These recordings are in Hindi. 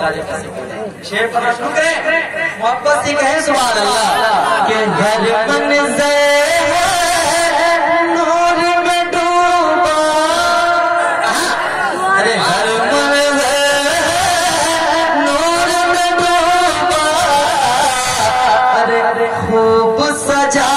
तारीफ कैसे करें। शेर पर शुक्र मोहब्बत से कहें सुभान अल्लाह के हर मंज़िल नूर में डूबा, अरे हर मंज़िल नूर में डूबा, अरे खूब सजा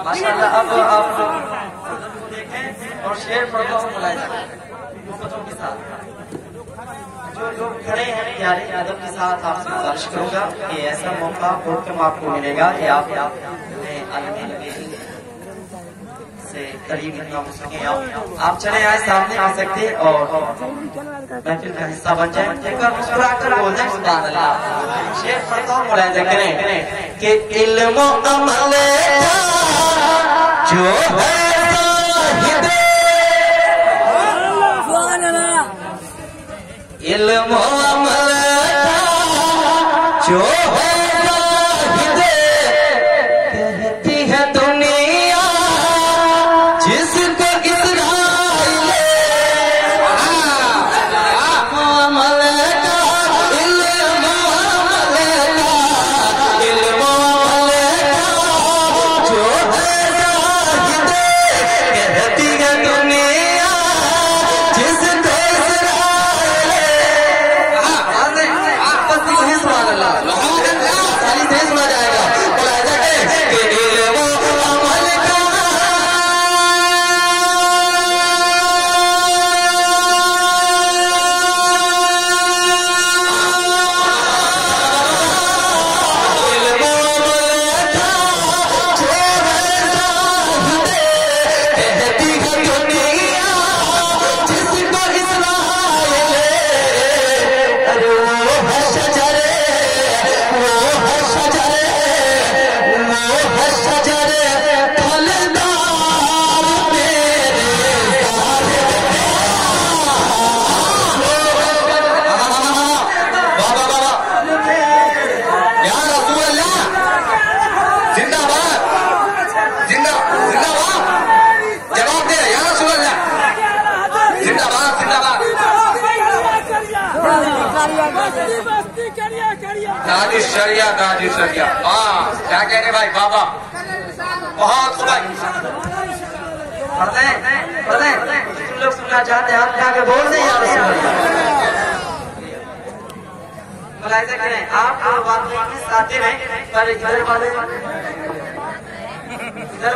माशाअल्लाह। अब आप देखें और शेर पर बुलाए बच्चों के साथ जो लोग खड़े हैं प्यारे अदब के साथ आपसे गुजारिश करूंगा कि ऐसा मौका कम आपको मिलेगा कि आप से करीब इतना हो सके आप चले आए सामने आ सकते और महफिल का हिस्सा बन जाए, एक बार मुस्कुरा कर बोल दें सुभान अल्लाह। शेर पढ़ता हूँ मुलाहिजा करें कि इल्म अमल जो है इल्म अमल जो है कहती है दुनिया जिसको इस्राइल अमल का इल्म अमल का जो है कहती है दुनिया जिसको दादी हाँ क्या कह रहे भाई बाबा बहुत तुम लोग सुनना चाहते हैं आप क्या के बोल दें यार मुलाहिजा करें आप आते रहे पर इधर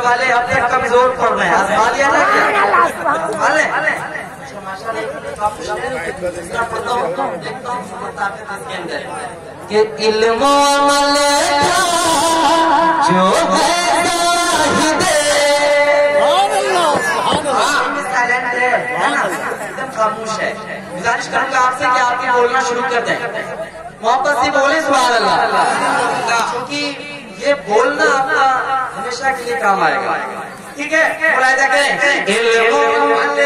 वाले अपने कमजोर पड़ रहे हैं आजमा लिया ना क्या कि इल्म अमल जो है साइलेंट है ना एकदम खामोश है। गुजारिश करूंगा आपसे कि आप भी बोलना शुरू कर दें, मोहब्बत से बोले सुभान अल्लाह, क्योंकि ये बोलना आपका हमेशा के लिए काम आएगा। ठीक है मुलाहिजा करें इल्म अमल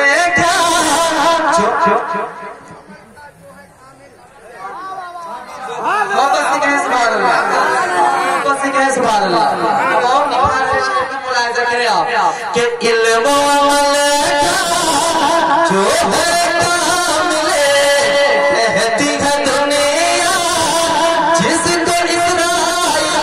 मोहब्बत से कहें सुभान अल्लाह, मोहब्बत से कहें सुभान अल्लाह। और मुलाहिजा करें आप कि इल्म अमल जो है कहती है दुनिया जिसको इस्राइल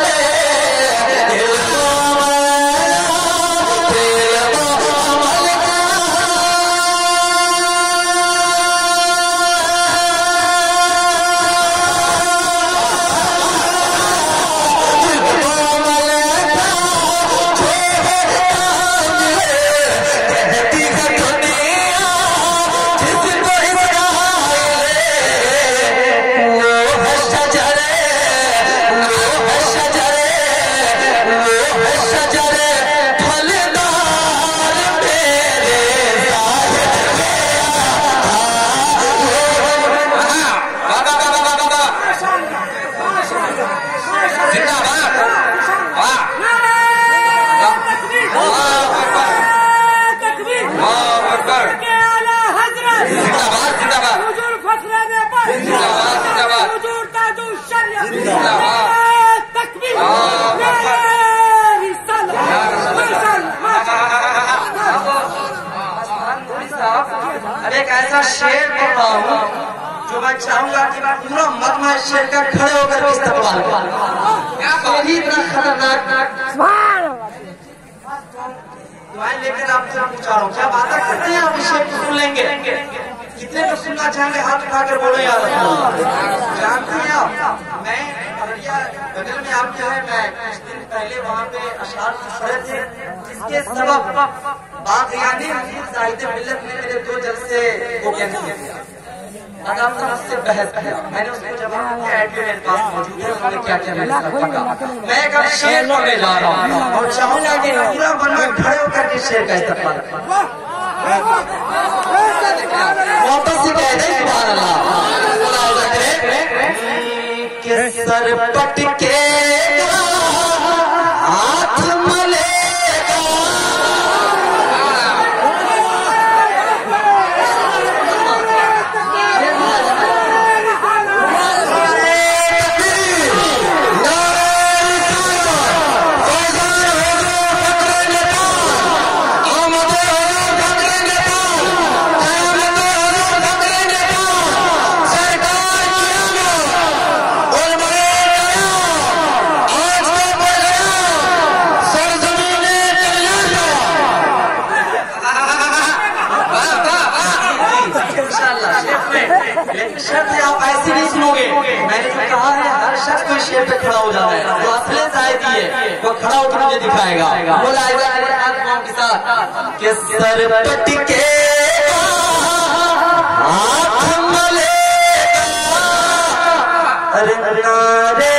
साहब अब एक ऐसा शेर बोल रहा हूँ जो मैं चाहूंगा कि पूरा मजमा इस शेर का खड़े होकर इस्तेमाल करें। इतना खतरनाक दुआएं लेकर आपसे पूछा रहा हूँ, क्या बातें करते हैं आप इस शेर को सुन लेंगे? कितने तो सुनना चाहेंगे? हाथ उठाकर बोलो यार। जानते हैं आप, मैं अररिया बगल में आप जो है, मैं कुछ दिन पहले वहाँ पे अशआर पढ़े थे, जिसके सबब बाग़यानी साहित्य मिल्लत में मेरे 2 जलसे वो कैंसिल किया। मुझसे बहस किया, मैंने उसको जवाब दिया, एडमिन मेरे पास मौजूद है, उन्होंने क्या क्या मेरे साथ पढ़ा। मैं एक शेर पढ़ने जा रहा हूँ और चाहूंगा कि पूरा बनना खड़े होकर के शेर का इस्तेमाल वापस से कह दे सुभान अल्लाह। सर पटके हाथ मलेगा, शर्त है आप ऐसे नहीं सुनोगे। मैंने जो कहा है हर शख्स को शेर पे खड़ा हो जाना है, जो असली शायरी है वो खड़ा होकर मुझे दिखाएगा। बोला के साथ कि सर पटके हाथ मलेगा, अरे नारे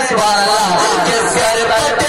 सुभान अल्लाह।